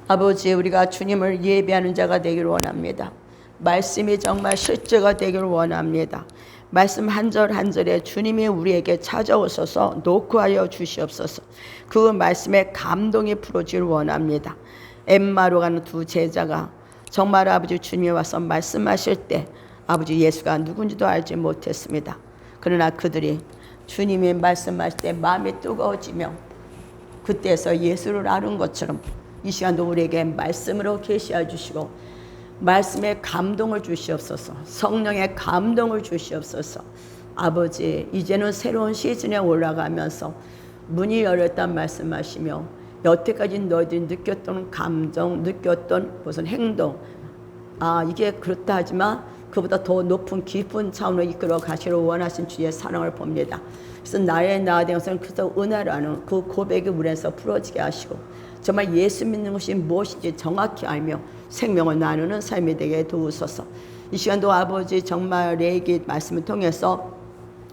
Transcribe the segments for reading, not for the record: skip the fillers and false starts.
아버지, 우리가 주님을 예배하는 자가 되기를 원합니다. 말씀이 정말 실제가 되기를 원합니다. 말씀 한 절 한 절에 주님이 우리에게 찾아오셔서 녹화하여 주시옵소서. 그 말씀에 감동이 풀어지기를 원합니다. 엠마로 가는 두 제자가 정말 아버지 주님이 와서 말씀하실 때 아버지 예수가 누군지도 알지 못했습니다. 그러나 그들이 주님이 말씀하실 때 마음이 뜨거워지며 그때서 예수를 아는 것처럼 이 시간도 우리에게 말씀으로 계시해 주시고 말씀에 감동을 주시옵소서. 성령의 감동을 주시옵소서. 아버지, 이제는 새로운 시즌에 올라가면서 문이 열렸단 말씀하시며 여태까지 너희들이 느꼈던 감정, 느꼈던 무슨 행동, 이게 그렇다 하지만 그보다 더 높은 깊은 차원으로 이끌어 가시려 원하신 주의 사랑을 봅니다. 그래서 나의 나 되어서는 그래서 은혜라는 그 고백이 우리에서 풀어지게 하시고 정말 예수 믿는 것이 무엇인지 정확히 알며 생명을 나누는 삶이 되게 도우소서. 이 시간도 아버지 정말 레이기 말씀을 통해서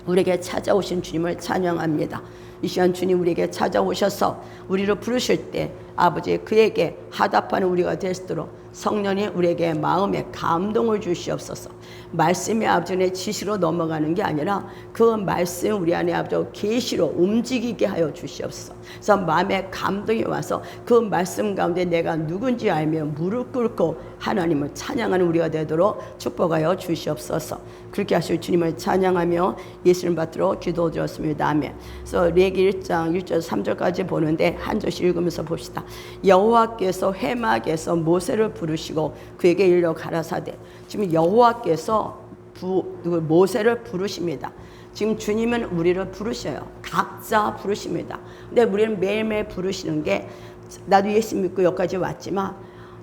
우리에게 찾아오신 주님을 찬양합니다. 이 시간 주님 우리에게 찾아오셔서 우리를 부르실 때 아버지 그에게 하답하는 우리가 될 수 있도록 성령이 우리에게 마음에 감동을 주시옵소서. 말씀이 아버지의 지시로 넘어가는 게 아니라 그 말씀 우리 안에 아버지 계시로 움직이게 하여 주시옵소서. 그래서 마음에 감동이 와서 그 말씀 가운데 내가 누군지 알며 무릎 꿇고 하나님을 찬양하는 우리가 되도록 축복하여 주시옵소서. 그렇게 하실 주님을 찬양하며 예수님 받들어 기도드렸습니다. 아멘. 그래서 레기 1장 1절 3절까지 보는데 한 절씩 읽으면서 봅시다. 여호와께서 회막에서 모세를 부르시고 그에게 일러 가라사대. 지금 여호와께서 모세를 부르십니다. 지금 주님은 우리를 부르셔요. 각자 부르십니다. 근데 우리는 매일매일 부르시는 게 나도 예수 믿고 여기까지 왔지만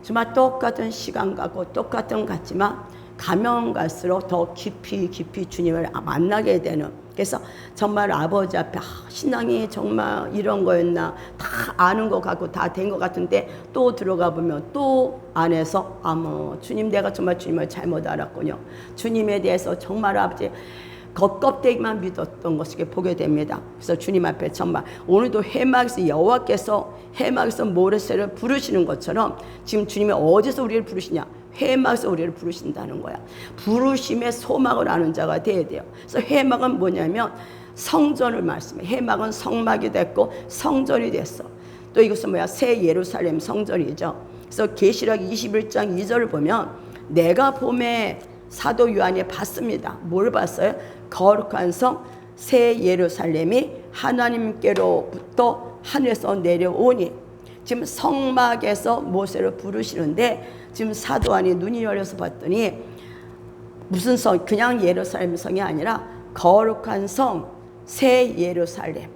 정말 똑같은 시간 가고 똑같은 것 같지만 가면 갈수록 더 깊이 주님을 만나게 되는. 그래서 정말 아버지 앞에 신앙이 정말 이런 거였나 다 아는 것 같고 다 된 것 같은데 또 들어가 보면 또 안에서 주님 내가 정말 주님을 잘못 알았군요. 주님에 대해서 정말 아버지 겉껍데기만 믿었던 것을 보게 됩니다. 그래서 주님 앞에 정말 오늘도 회막에서 여호와께서 회막에서 모세를 부르시는 것처럼 지금 주님이 어디서 우리를 부르시냐? 회막에서 우리를 부르신다는 거야. 부르심의 소망을 아는 자가 되어야 돼요. 그래서 회막은 뭐냐면 성전을 말씀해. 회막은 성막이 됐고 성전이 됐어. 또 이것은 새 예루살렘 성전이죠. 그래서 계시록 21장 2절을 보면 내가 봄에 사도 요한이 봤습니다. 뭘 봤어요? 거룩한 성 새 예루살렘이 하나님께로부터 하늘에서 내려오니. 지금 성막에서 모세를 부르시는데 지금 사도 요한이 눈이 열려서 봤더니 무슨 성, 그냥 예루살렘 성이 아니라 거룩한 성 새 예루살렘,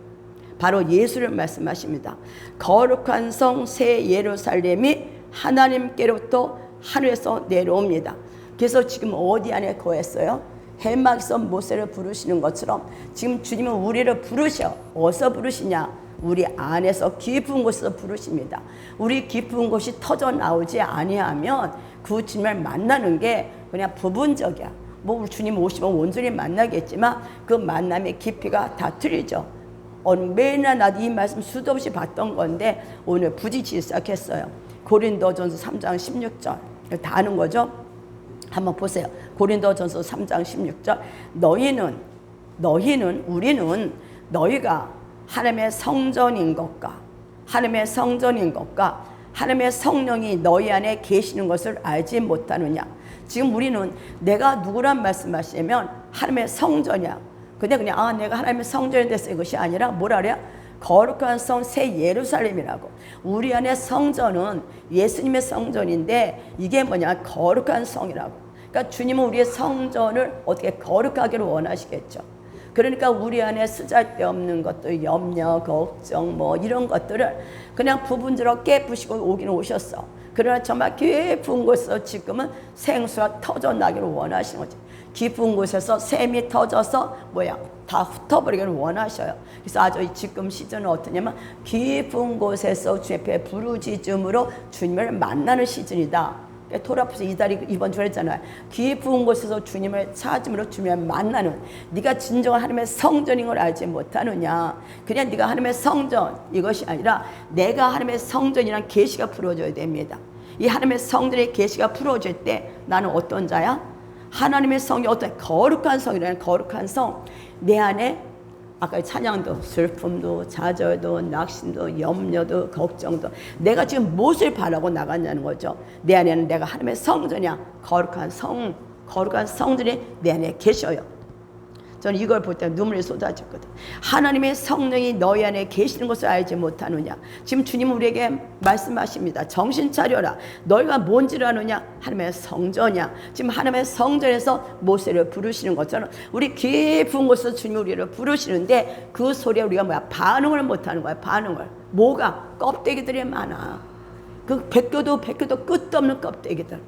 바로 예수를 말씀하십니다. 거룩한 성 새 예루살렘이 하나님께로부터 하늘에서 내려옵니다. 그래서 지금 어디 안에 거했어요? 회막에서 모세를 부르시는 것처럼 지금 주님은 우리를 부르셔. 어디서 부르시냐? 우리 안에서 깊은 곳에서 부르십니다. 우리 깊은 곳이 터져 나오지 아니하면 그 주님을 만나는 게 그냥 부분적이야. 우리 주님 오시면 온전히 만나겠지만 그 만남의 깊이가 다 틀리죠. 매일날 나도 이 말씀 수도 없이 봤던 건데 오늘 부딪히기 시작했어요. 고린도전서 3장 16절 다 아는 거죠? 한번 보세요. 고린도전서 3장 16절 우리는 너희가 하나님의 성전인 것과 하나님의 성령이 너희 안에 계시는 것을 알지 못하느냐. 지금 우리는 내가 누구란 말씀하시면 하나님의 성전이야. 근데 그냥 내가 하나님의 성전이 됐어 이것이 아니라 뭐라 그래요? 거룩한 성 새 예루살렘이라고. 우리 안에 성전은 예수님의 성전인데 이게 뭐냐? 거룩한 성이라고. 그러니까 주님은 우리의 성전을 어떻게 거룩하기를 원하시겠죠. 그러니까 우리 안에 쓰잘데없는 것들, 염려, 걱정 이런 것들을 그냥 부분적으로 깨부시고 오기는 오셨어. 그러나 정말 깊은 곳에서 지금은 생수가 터져나기를 원하시는 거지. 깊은 곳에서 샘이 터져서 다 흩어버리기를 원하셔요. 그래서 아주 지금 시즌은 어떠냐면 깊은 곳에서 주 앞에 부르짖음으로 주님을 만나는 시즌이다. 토라프스 이번 주에 했잖아요. 깊은 곳에서 주님을 찾음으로 주님을 만나는, 네가 진정한 하나님의 성전인 걸 알지 못하느냐. 그냥 네가 하나님의 성전 이것이 아니라 내가 하나님의 성전이란 계시가 풀어져야 됩니다. 이 하나님의 성전의 계시가 풀어질 때 나는 어떤 자야? 하나님의 성이 어떤 거룩한 성이라는 거룩한 성. 내 안에 아까 찬양도 슬픔도 좌절도 낙심도 염려도 걱정도 내가 지금 무엇을 바라고 나갔냐는 거죠. 내 안에는 내가 하나님의 성전이야. 거룩한 성전이 내 안에 계셔요. 저는 이걸 볼 때 눈물이 쏟아졌거든. 하나님의 성령이 너희 안에 계시는 것을 알지 못하느냐. 지금 주님은 우리에게 말씀하십니다. 정신 차려라. 너희가 뭔지를 아느냐. 하나님의 성전이야. 지금 하나님의 성전에서 모세를 부르시는 것처럼 우리 깊은 곳에서 주님이 우리를 부르시는데 그 소리에 우리가 반응을 못하는 거야. 반응을. 뭐가? 껍데기들이 많아. 그 백교도 끝도 없는 껍데기들.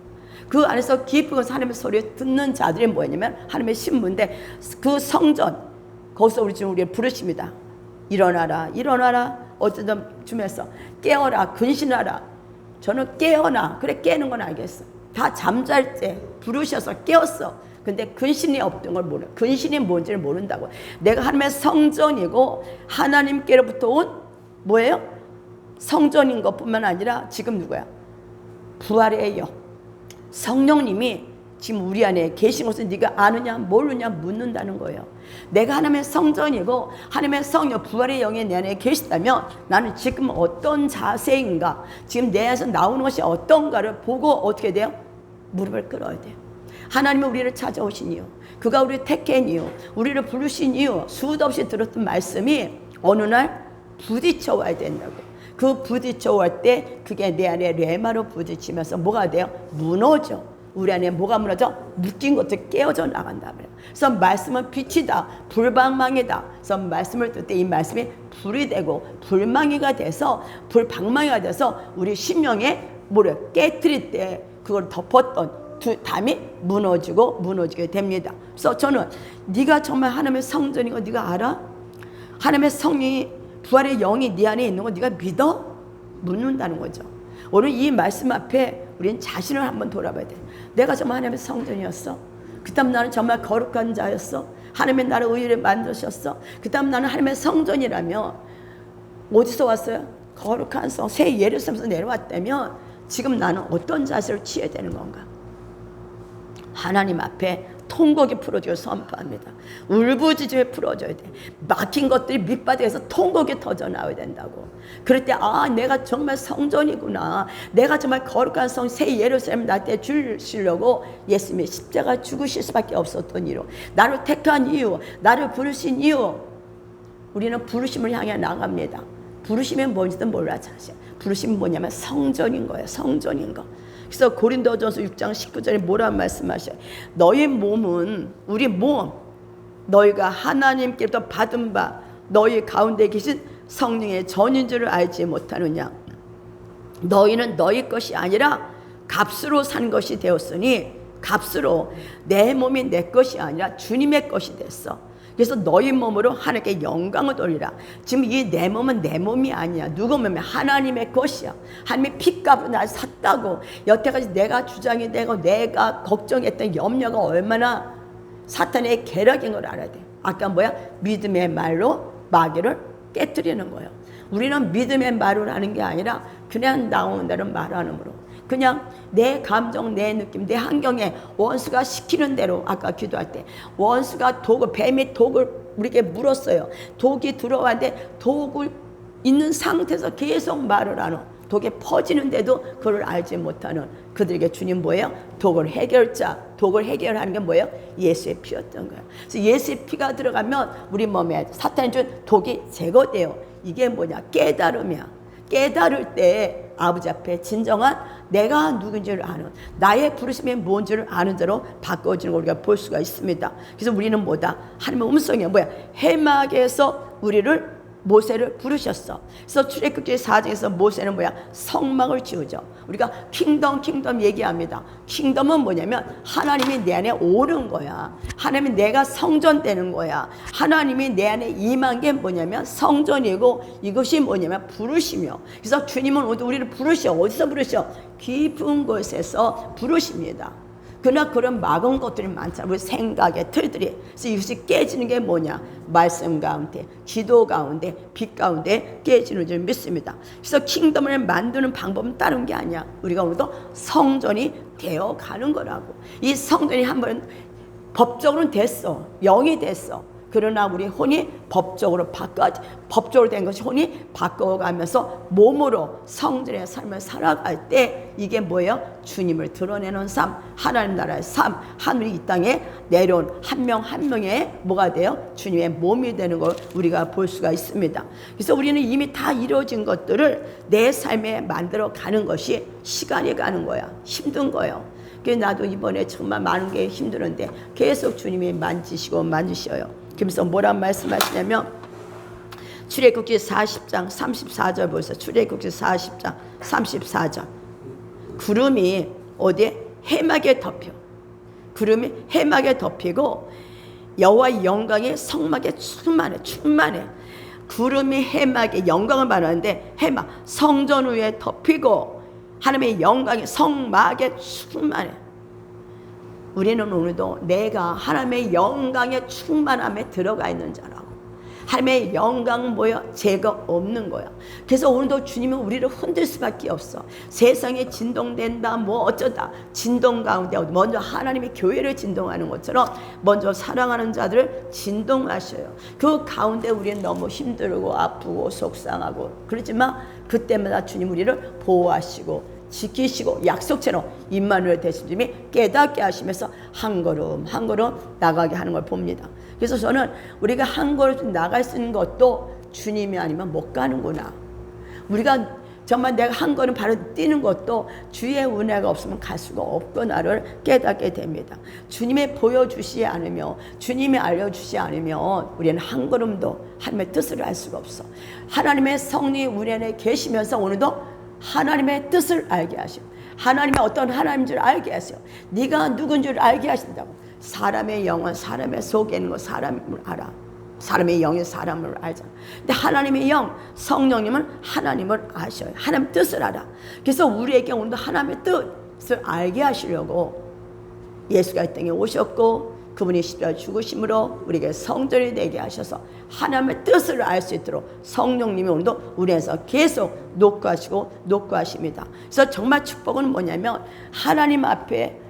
그 안에서 깊은 하나님의 소리를 듣는 자들이 뭐냐면 하나님의 신부인데 그 성전 거기서 우리를 부르십니다. 일어나라 일어나라. 어쩌면 주면서 깨어라 근신하라. 저는 깨어나. 그래 깨는 건 알겠어. 다 잠잘 때 부르셔서 깨웠어. 근데 근신이 없던 걸 모르. 근신이 뭔지를 모른다고. 내가 하나님의 성전이고 하나님께로부터 온 뭐예요? 성전인 것뿐만 아니라 지금 누구야? 부활의 영. 성령님이 지금 우리 안에 계신 것을 네가 아느냐 모르냐 묻는다는 거예요. 내가 하나님의 성전이고 하나님의 성령 부활의 영이 내 안에 계시다면 나는 지금 어떤 자세인가, 지금 내 안에서 나오는 것이 어떤가를 보고 어떻게 돼요? 무릎을 꿇어야 돼요. 하나님은 우리를 찾아오신 이유, 그가 우리를 택한 이유, 우리를 부르신 이유, 수도 없이 들었던 말씀이 어느 날 부딪혀 와야 된다고. 그 부딪혀 올 때 그게 내 안에 레마로 부딪히면서 뭐가 돼요? 무너져. 우리 안에 뭐가 무너져? 묶인 것들 깨어져 나간다 말이에요. 그래서 말씀은 빛이다, 불방망이다. 그래서 말씀을 들 때 이 말씀이 불이 되고 불망이가 돼서 불방망이가 돼서 우리 심령에 뭐를 깨뜨릴 때 그걸 덮었던 담이 무너지게 됩니다. 그래서 저는 네가 정말 하나님의 성전인 거 네가 알아? 하나님의 성이 부활의 영이 네 안에 있는 거 네가 믿어? 묻는다는 거죠. 오늘 이 말씀 앞에 우리는 자신을 한번 돌아봐야 돼. 내가 정말 하나님의 성전이었어? 그 다음 나는 정말 거룩한 자였어? 하나님의 나를 의를 만드셨어? 그 다음 나는 하나님의 성전이라면 어디서 왔어요? 거룩한 성, 새 예루살렘에서 내려왔다면 지금 나는 어떤 자세를 취해야 되는 건가? 하나님 앞에 통곡이 풀어져야 선포합니다. 울부짖음이 풀어져야 돼. 막힌 것들이 밑바닥에서 통곡이 터져 나와야 된다고. 그럴 때 내가 정말 성전이구나. 내가 정말 거룩한 성 새 예루살렘 나한테 주시려고 예수님이 십자가 죽으실 수밖에 없었던 이유, 나를 택한 이유, 나를 부르신 이유. 우리는 부르심을 향해 나갑니다. 부르심이 뭔지도 몰라. 사실 부르심이 뭐냐면 성전인 거예요. 성전인 거. 그래서 고린도전서 6장 19절에 뭐라고 말씀하셔요? 너희 몸은, 우리 몸, 너희가 하나님께로부터 받은 바 너희 가운데 계신 성령의 전인 줄을 알지 못하느냐. 너희는 너희 것이 아니라 값으로 산 것이 되었으니, 값으로 내 몸이 내 것이 아니라 주님의 것이 됐어. 그래서 너희 몸으로 하나님께 영광을 돌리라. 지금 이 내 몸은 내 몸이 아니야. 누구 몸이? 하나님의 것이야. 하나님이 핏값으로 날 샀다고. 여태까지 내가 주장이 되고 내가 걱정했던 염려가 얼마나 사탄의 계략인 걸 알아야 돼. 아까 뭐야? 믿음의 말로 마귀를 깨뜨리는 거예요. 우리는 믿음의 말을 하는 게 아니라 그냥 나오는 대로 말하는으로, 그냥 내 감정, 내 느낌, 내 환경에 원수가 시키는 대로, 아까 기도할 때 원수가 뱀이 독을 우리에게 물었어요. 독이 들어왔는데 독을 있는 상태에서 계속 말을 하는, 독이 퍼지는데도 그걸 알지 못하는 그들에게 주님 뭐예요? 독을 해결하는 게 뭐예요? 예수의 피였던 거예요. 그래서 예수의 피가 들어가면 우리 몸에 사탄이 준 독이 제거돼요. 이게 뭐냐? 깨달음이야. 깨달을 때 아버지 앞에 진정한 내가 누군지를 아는, 나의 부르심이 뭔지를 아는 대로 바꿔지는 걸 우리가 볼 수가 있습니다. 그래서 우리는 뭐다? 하나님의 음성이 뭐야? 해막에서 우리를 모세를 부르셨어. 그래서 출애굽기 4장에서 모세는 뭐야? 성막을 지으죠. 우리가 킹덤 얘기합니다. 킹덤은 뭐냐면 하나님이 내 안에 오는 거야. 하나님이 내가 성전 되는 거야. 하나님이 내 안에 임한 게 뭐냐면 성전이고, 이것이 뭐냐면 부르시며. 그래서 주님은 우리를 부르셔. 어디서 부르셔? 깊은 곳에서 부르십니다. 그러나 그런 막은 것들이 많잖아. 우리 생각의 틀들이. 그래서 이것이 깨지는 게 뭐냐? 말씀 가운데, 기도 가운데, 빛 가운데 깨지는 줄 믿습니다. 그래서 킹덤을 만드는 방법은 다른 게 아니야. 우리가 오늘도 성전이 되어 가는 거라고. 이 성전이 한번 법적으로는 됐어. 영이 됐어. 그러나 우리 혼이 법적으로 된 것이 혼이 바꿔가면서 몸으로 성전의 삶을 살아갈 때 이게 뭐예요? 주님을 드러내는 삶, 하나님 나라의 삶, 하늘이 이 땅에 내려온 한 명 한 명의 뭐가 돼요? 주님의 몸이 되는 걸 우리가 볼 수가 있습니다. 그래서 우리는 이미 다 이루어진 것들을 내 삶에 만들어 가는 것이 시간이 가는 거야. 힘든 거예요. 그래서 나도 이번에 정말 많은 게 힘들었는데 계속 주님이 만지셔요. 그러면서 뭐란 말씀하시냐면 출애굽기 40장 34절 보세요. 출애굽기 40장 34절. 구름이 어디에? 해막에 덮여. 구름이 해막에 덮이고 여호와의 영광이 성막에 충만해. 구름이 해막에 영광을 말하는데 해막, 성전 위에 덮이고 하나님의 영광이 성막에 충만해. 우리는 오늘도 내가 하나님의 영광의 충만함에 들어가 있는 자라고. 하나님의 영광은 뭐야? 죄가 없는 거야. 그래서 오늘도 주님은 우리를 흔들 수밖에 없어. 세상에 진동된다 뭐 어쩌다 진동 가운데 먼저 하나님의 교회를 진동하는 것처럼 먼저 사랑하는 자들을 진동하셔요. 그 가운데 우리는 너무 힘들고 아프고 속상하고 그렇지만 그때마다 주님 우리를 보호하시고 지키시고 약속처럼 임마누엘 되신 주님이 깨닫게 하시면서 한 걸음 한 걸음 나가게 하는 걸 봅니다. 그래서 저는 우리가 한 걸음 나갈 수 있는 것도 주님이 아니면 못 가는구나. 우리가 정말 내가 한 걸음 바로 뛰는 것도 주의 은혜가 없으면 갈 수가 없구나를 깨닫게 됩니다. 주님이 보여주시지 않으면, 주님이 알려주시지 않으면 우리는 한 걸음도 하나님의 뜻을 알 수가 없어. 하나님의 성령이 우리 안에 계시면서 오늘도 하나님의 뜻을 알게 하시고 하나님의 어떤 하나님인 줄 알게 하세요. 네가 누군 줄 알게 하신다고. 사람의 영은 사람의 속에 있는 거 사람을 알아. 사람의 영이 사람을 알잖아. 근데 하나님의 영, 성령님은 하나님을 아셔요. 하나님 뜻을 알아. 그래서 우리에게 오늘도 하나님의 뜻을 알게 하시려고 예수가 이 땅에 오셨고 그분이 십자가에 죽으심으로 우리에게 성전이 되게 하셔서 하나님의 뜻을 알 수 있도록 성령님이 오늘도 우리에서 계속 녹화하십니다. 그래서 정말 축복은 뭐냐면 하나님 앞에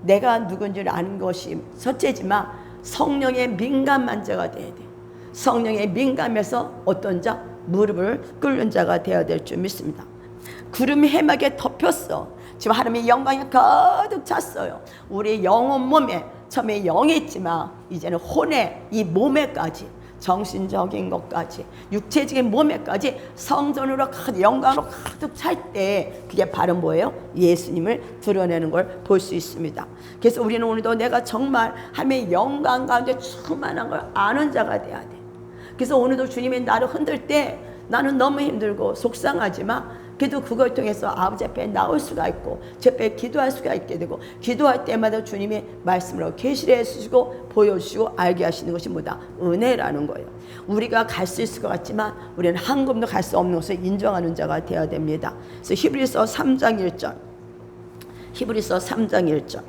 내가 누군지를 아는 것이 첫째지만 성령의 민감한 자가 돼야 돼. 성령의 민감해서 어떤 자? 무릎을 꿇는 자가 되어야 될 줄 믿습니다. 구름이 해막에 덮였어. 지금 하나님의 영광이 가득 찼어요. 우리 영혼 몸에 처음에 영이 있지만 이제는 혼에 이 몸에까지 정신적인 것까지 육체적인 몸에까지 성전으로 영광으로 가득 찰 때 그게 바로 뭐예요? 예수님을 드러내는 걸 볼 수 있습니다. 그래서 우리는 오늘도 내가 정말 하나님의 영광 가운데 충만한 걸 아는 자가 돼야 돼. 그래서 오늘도 주님이 나를 흔들 때 나는 너무 힘들고 속상하지만 그래도 그걸 통해서 아버지 앞에 나올 수가 있고 제 앞에 기도할 수가 있게 되고 기도할 때마다 주님이 말씀으로 계시를 해주시고 보여주시고 알게 하시는 것이 뭐다? 은혜라는 거예요. 우리가 갈 수 있을 것 같지만 우리는 한 걸음도 갈 수 없는 것을 인정하는 자가 되어야 됩니다. 그래서 히브리서 3장 1절 히브리서 3장 1절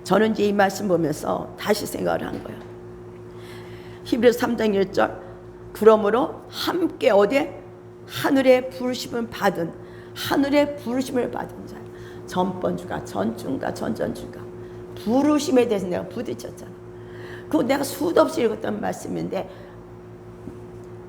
저는 이제 이 말씀 보면서 다시 생각을 한 거예요. 히브리서 3장 1절 그러므로 함께 어디에? 하늘의 부르심을 받은 자 전번주가 전주인가 전전주가 부르심에 대해서 내가 부딪혔잖아. 그거 내가 수도 없이 읽었던 말씀인데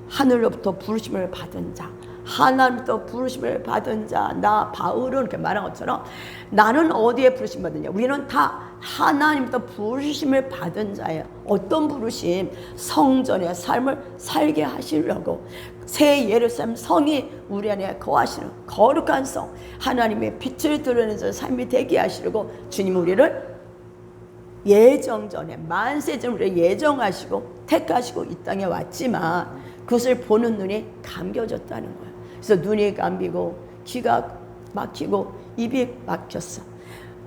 하늘로부터 부르심을 받은 자 하나님부터 부르심을 받은 자 나 바울은 이렇게 말한 것처럼 나는 어디에 부르심 받느냐? 우리는 다 하나님부터 부르심을 받은 자예요. 어떤 부르심? 성전의 삶을 살게 하시려고 새 예루살렘 성이 우리 안에 거하시는 거룩한 성 하나님의 빛을 드러내는 삶이 되게 하시려고 주님 우리를 예정전에 만세전 우리를 예정하시고 택하시고 이 땅에 왔지만 그것을 보는 눈이 감겨졌다는 거예요. 그래서 눈이 감기고 귀가 막히고 입이 막혔어.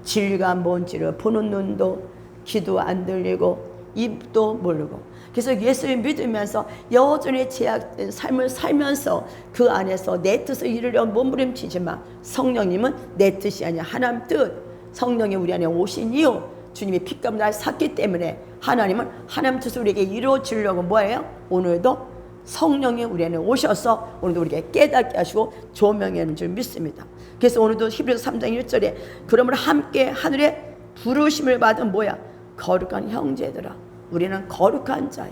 진리가 뭔지를 보는 눈도 귀도 안 들리고 입도 모르고. 그래서 예수를 믿으면서 여전히 제약된 삶을 살면서 그 안에서 내 뜻을 이루려 몸부림치지만 성령님은 내 뜻이 아니라 하나님 뜻. 성령이 우리 안에 오신 이유, 주님이 피값 날 샀기 때문에 하나님은 하나님 뜻을 우리에게 이루어지려고 뭐예요? 오늘도 성령이 우리 안에 오셔서 오늘도 우리에게 깨닫게 하시고 조명해 하는 줄 믿습니다. 그래서 오늘도 히브리서 3장 1절에 그러므로 함께 하늘에 부르심을 받은 뭐야? 거룩한 형제들아. 우리는 거룩한 자야.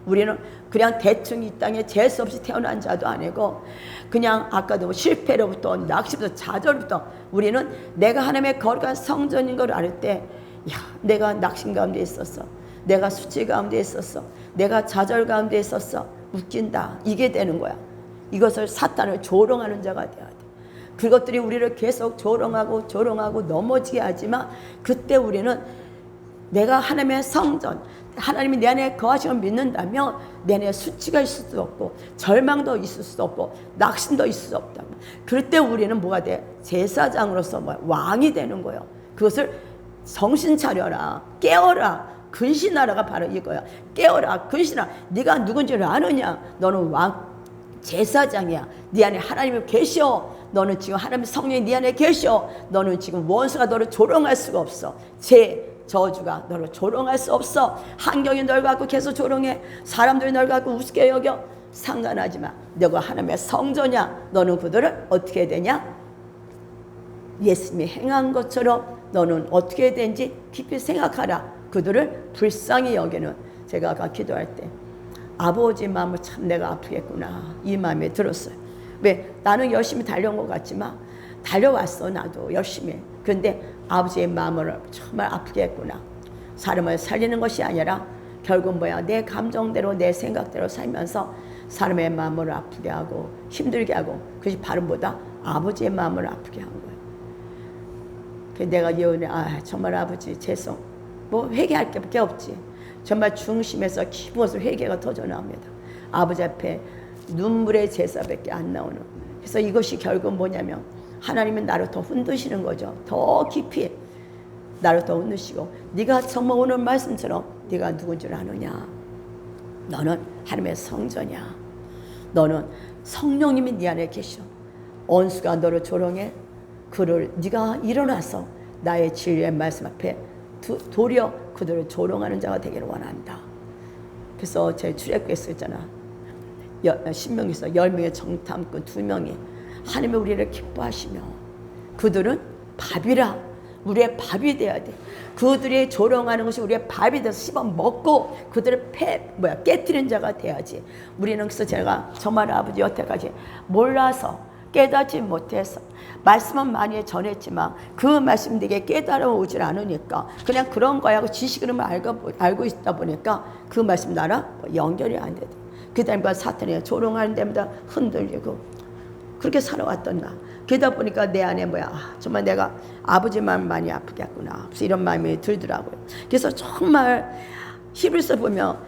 우리는 그냥 대충 이 땅에 재수 없이 태어난 자도 아니고 그냥 아까도 실패로부터 낙심부터 좌절부터 우리는 내가 하나님의 거룩한 성전인 걸 알 때 야, 내가 낙심 가운데 있었어. 내가 수치 가운데 있었어. 내가 좌절 가운데 있었어. 웃긴다. 이게 되는 거야. 이것을 사탄을 조롱하는 자가 돼야 돼. 그것들이 우리를 계속 조롱하고 넘어지게 하지만 그때 우리는 내가 하나님의 성전, 하나님이 내 안에 거하시면 믿는다면 내 안에 수치가 있을 수도 없고 절망도 있을 수도 없고 낙심도 있을 수 없다. 그럴 때 우리는 뭐가 돼? 제사장으로서 왕이 되는 거예요. 그것을 정신 차려라, 깨어라, 근신하라가 바로 이거야. 깨어라, 근신하라. 네가 누군지를 아느냐? 너는 왕, 제사장이야. 네 안에 하나님이 계셔. 너는 지금 하나님의 성령이 네 안에 계셔. 너는 지금 원수가 너를 조롱할 수가 없어. 저주가 너를 조롱할 수 없어. 환경이 널 갖고 계속 조롱해. 사람들이 널 갖고 우습게 여겨. 상관하지 마. 너가 하나님의 성전이야. 너는 그들을 어떻게 해야 되냐? 예수님이 행한 것처럼 너는 어떻게 해야 되는지 깊이 생각하라. 그들을 불쌍히 여기는. 제가 아까 기도할 때 아버지 마음을 참 내가 아프겠구나 이 마음이 들었어요. 왜? 나는 열심히 달려온 것 같지만 달려왔어. 나도 열심히. 그런데 아버지의 마음을 정말 아프게 했구나. 사람을 살리는 것이 아니라 결국 뭐야? 내 감정대로 내 생각대로 살면서 사람의 마음을 아프게 하고 힘들게 하고 그것이 바로 뭐다? 아버지의 마음을 아프게 한 거예요. 그래서 내가 예언해. 정말 아버지 죄송. 뭐 회개할 게 없지. 정말 중심에서 깊어서 회개가 터져 나옵니다. 아버지 앞에 눈물의 제사밖에 안 나오는. 그래서 이것이 결국 뭐냐면 하나님은 나를 더 흔드시는 거죠. 더 깊이 나를 더 흔드시고 네가 정말 오늘 말씀처럼 네가 누군지를 아느냐? 너는 하나님의 성전이야. 너는 성령님이 네 안에 계셔. 원수가 너를 조롱해. 그를 네가 일어나서 나의 진리의 말씀 앞에 도리어 그들을 조롱하는 자가 되기를 원한다. 그래서 제 출애굽에 쓰잖아. 신명기서 10명의 정탐꾼 2명이 하나님의 우리를 기뻐하시며 그들은 밥이라. 우리의 밥이 돼야 돼. 그들이 조롱하는 것이 우리의 밥이 돼서 씹어 먹고 그들을 깨뜨리는 자가 돼야지. 우리는 그래서 제가 정말 아버지 여태까지 몰라서 깨닫지 못해서 말씀은 많이 전했지만 그 말씀 되게 깨달아오질 않으니까 그냥 그런 거야 하고 지식으로만 알고 있다 보니까 그 말씀 나랑 연결이 안 돼. 그 다음에 사탄이 조롱하는 데마다 흔들리고 그렇게 살아왔던 나. 그러다 보니까 내 안에 정말 내가 아버지 마음 많이 아프게 했구나. 그래서 이런 마음이 들더라고요. 그래서 정말 히브리서 보면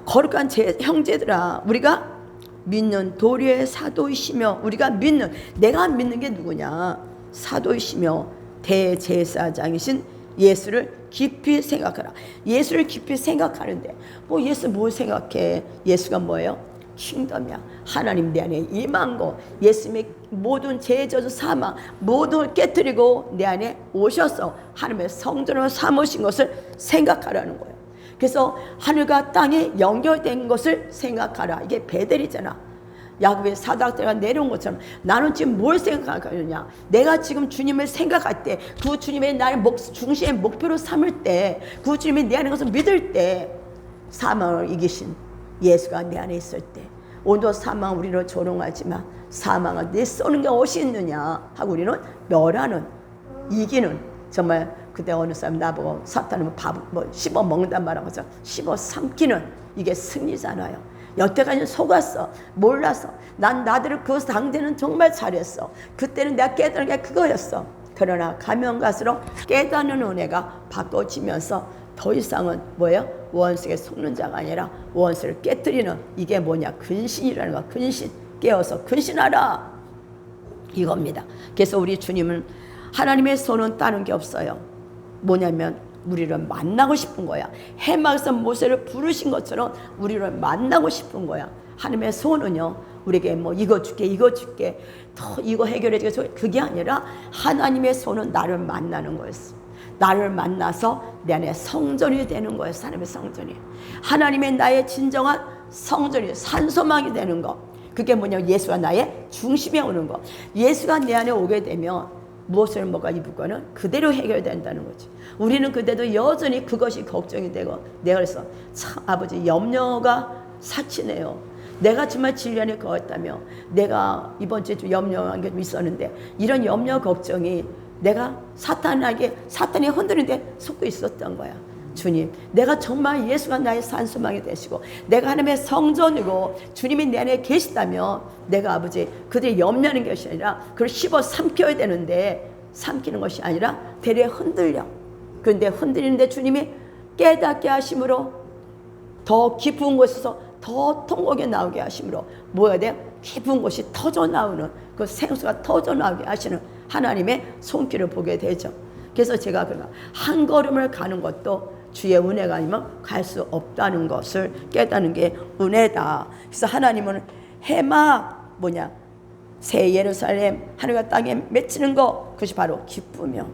거룩한 제 형제들아, 우리가 믿는 도리의 사도이시며, 우리가 믿는, 내가 믿는 게 누구냐? 사도이시며 대제사장이신 예수를 깊이 생각하라. 예수를 깊이 생각하는데 예수 뭘 생각해? 예수가 뭐예요? 킹덤이야. 하나님 내 안에 임한 거. 예수님의 모든 죄 저주 사망 모든 걸 깨뜨리고 내 안에 오셔서 하나님의 성전을 삼으신 것을 생각하라는 거예요. 그래서 하늘과 땅이 연결된 것을 생각하라. 이게 베델이잖아. 야곱의 사닥다리가 내려온 것처럼 나는 지금 뭘 생각하느냐? 내가 지금 주님을 생각할 때, 그 주님의 나의 중심의 목표로 삼을 때, 그 주님이 내 안에 것을 믿을 때, 사망을 이기신 예수가 내 안에 있을 때, 오늘도 사망 우리를 조롱하지만 사망을 내 쏘는 게 어디 있느냐 하고 우리는 멸하는, 이기는. 정말 그때 어느 사람 나보고 사탄은 씹어 먹는단 말한 것처럼 씹어 삼키는, 이게 승리잖아요. 여태까지는 속았어. 몰라서. 난 나들을 그 당대는 정말 잘했어. 그때는 내가 깨달은 게 그거였어. 그러나 가면 갈수록 깨닫는 은혜가 바꿔지면서 더 이상은 뭐예요? 원수에게 속는 자가 아니라 원수를 깨뜨리는, 이게 뭐냐? 근신이라는 거야. 근신. 깨어서 근신하라, 이겁니다. 그래서 우리 주님은 하나님의 손은 다른 게 없어요. 뭐냐면 우리를 만나고 싶은 거야. 해막에서 모세를 부르신 것처럼 우리를 만나고 싶은 거야. 하나님의 손은요, 우리에게 뭐 이거 줄게, 이거 줄게, 더 이거 해결해 줄게, 그게 아니라 하나님의 손은 나를 만나는 거였어. 나를 만나서 내 안에 성전이 되는 거였어. 하나님의 성전이. 하나님의 나의 진정한 성전이, 산소망이 되는 거. 그게 뭐냐면 예수가 나의 중심에 오는 거. 예수가 내 안에 오게 되면 무엇을 뭐가 입을 거는 그대로 해결된다는 거지. 우리는 그때도 여전히 그것이 걱정이 되고, 내가 그래서 참 아버지 염려가 사치네요. 내가 정말 진리 안에 거했다며, 내가 이번 주에 좀 염려한 게 좀 있었는데, 이런 염려 걱정이 내가 사탄이 흔드는데 속고 있었던 거야. 주님, 내가 정말 예수가 나의 산소망이 되시고 내가 하나님의 성전이고 주님이 내 안에 계시다면, 내가 아버지 그들이 염려하는 것이 아니라 그걸 씹어 삼켜야 되는데, 삼키는 것이 아니라 대래 흔들려. 그런데 흔들리는데 주님이 깨닫게 하심으로, 더 깊은 곳에서 더 통곡이 나오게 하심으로 뭐야 돼? 깊은 곳이 터져 나오는, 그 생수가 터져 나오게 하시는 하나님의 손길을 보게 되죠. 그래서 제가 한 걸음을 가는 것도 주의 은혜가 아니면 갈 수 없다는 것을 깨닫는 게 은혜다. 그래서 하나님은 해마 뭐냐, 새 예루살렘 하늘과 땅에 맺히는 거, 그것이 바로 기쁘며.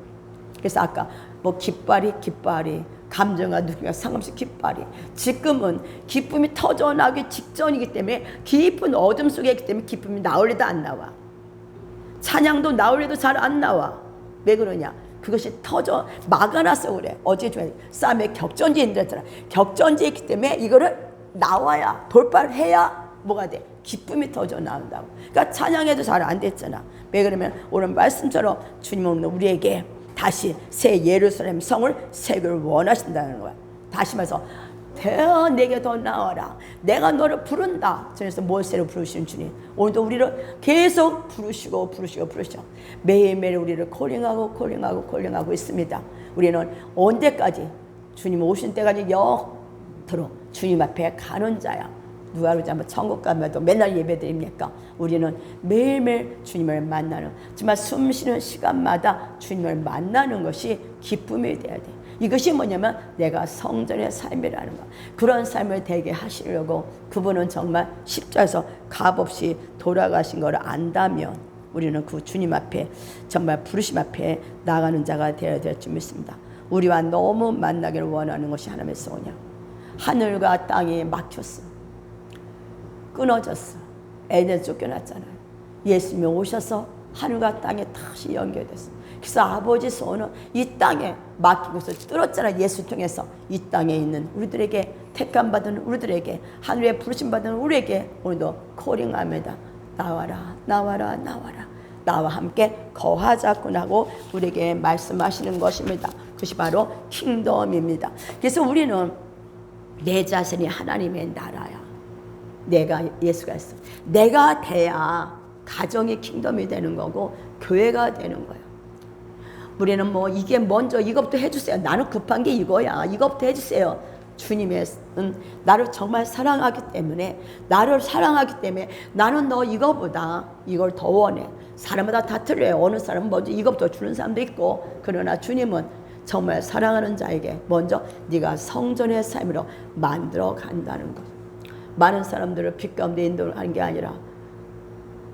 그래서 아까 뭐 깃발이 감정과 느낌과 상관없이 깃발이, 지금은 기쁨이 터져나오기 직전이기 때문에, 깊은 어둠 속에 있기 때문에 기쁨이 나올래도 안 나와. 찬양도 나올래도 잘 안 나와. 왜 그러냐? 그것이 터져 막아놔서 그래. 어제 좀 싸움에 격전지에 있잖아. 격전지에 있기 때문에 이거를 나와야, 돌파를 해야 뭐가 돼? 기쁨이 터져 나온다고. 그러니까 찬양해도 잘 안 됐잖아. 왜 그러면 오늘 말씀처럼 주님은 우리에게 다시 새 예루살렘 성을 세기를 원하신다는 거야. 다시 말해서 되어 내게 더 나와라. 내가 너를 부른다. 그래서 모세를 부르시는 주님, 오늘도 우리를 계속 부르시고 매일매일 우리를 콜링하고 있습니다. 우리는 언제까지? 주님 오신 때까지 영토록 주님 앞에 가는 자야. 누가 그러지? 한번 천국 가면도 맨날 예배 드립니까? 우리는 매일매일 주님을 만나는, 정말 숨쉬는 시간마다 주님을 만나는 것이 기쁨이 돼야 돼. 이것이 뭐냐면 내가 성전의 삶이라는 거. 그런 삶을 되게 하시려고 그분은 정말 십자에서 값없이 돌아가신 걸 안다면, 우리는 그 주님 앞에 정말 부르심 앞에 나가는 자가 되어야 될 줄 믿습니다. 우리와 너무 만나기를 원하는 것이 하나님의 소원이야. 하늘과 땅이 막혔어. 끊어졌어. 에덴 쫓겨났잖아요. 예수님이 오셔서 하늘과 땅에 다시 연결됐어. 그래서 아버지 소원은 이 땅에 막힌 것을 뚫었잖아. 예수 통해서 이 땅에 있는 우리들에게, 택함받은 우리들에게, 하늘에 부르심받은 우리에게 오늘도 콜링합니다. 나와라, 나와라, 나와라. 나와 함께 거하자고 하고 우리에게 말씀하시는 것입니다. 그것이 바로 킹덤입니다. 그래서 우리는 내 자신이 하나님의 나라야. 내가 예수가 있어. 내가 돼야 가정이 킹덤이 되는 거고 교회가 되는 거야. 우리는 뭐 이게 먼저 이것부터 해주세요. 나는 급한 게 이거야. 이것부터 해주세요. 주님은 나를 정말 사랑하기 때문에, 나는 너 이거보다 이걸 더 원해. 사람마다 다 틀려요. 어느 사람은 먼저 이것부터 주는 사람도 있고, 그러나 주님은 정말 사랑하는 자에게 먼저 네가 성전의 삶으로 만들어 간다는 것. 많은 사람들을 빛 가운데 인도하는 게 아니라